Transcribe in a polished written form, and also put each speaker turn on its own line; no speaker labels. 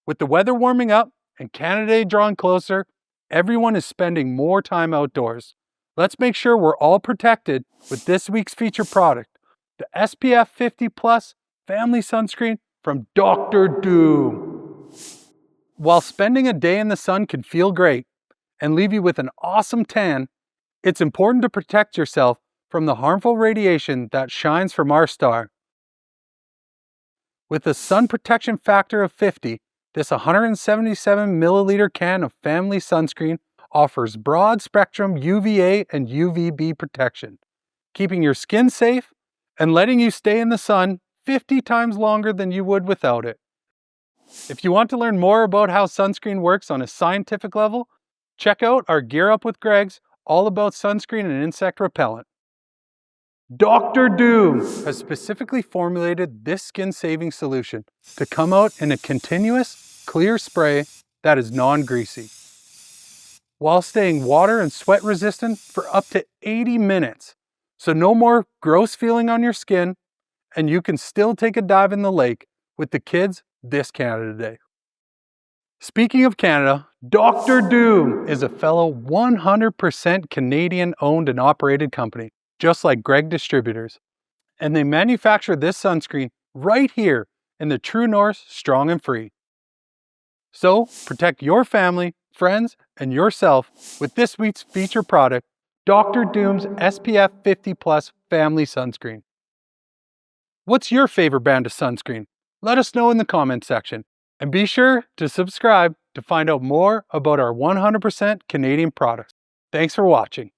With the weather warming up and Canada Day drawing closer, everyone is spending more time outdoors. Let's make sure we're all protected with this week's featured product, the SPF 50 Plus Family Sunscreen from Doktor Doom. While spending a day in the sun can feel great and leave you with an awesome tan, it's important to protect yourself from the harmful radiation that shines from our star. With a sun protection factor of 50, this 177 milliliter can of family sunscreen offers broad spectrum UVA and UVB protection, keeping your skin safe and letting you stay in the sun 50 times longer than you would without it. If you want to learn more about how sunscreen works on a scientific level, check out our Gear Up with Gregg's all about sunscreen and insect repellent. Doktor Doom has specifically formulated this skin-saving solution to come out in a continuous, clear spray that is non-greasy, while staying water and sweat resistant for up to 80 minutes. So no more gross feeling on your skin, and you can still take a dive in the lake with the kids this Canada Day. Speaking of Canada, Doktor Doom is a fellow 100% Canadian owned and operated company, just like Gregg Distributors. And they manufacture this sunscreen right here in the true north, strong and free. So protect your family, friends, and yourself with this week's featured product, Doktor Doom's SPF 50 Plus Family Sunscreen. What's your favorite brand of sunscreen? Let us know in the comment section. And be sure to subscribe to find out more about our 100% Canadian products. Thanks for watching.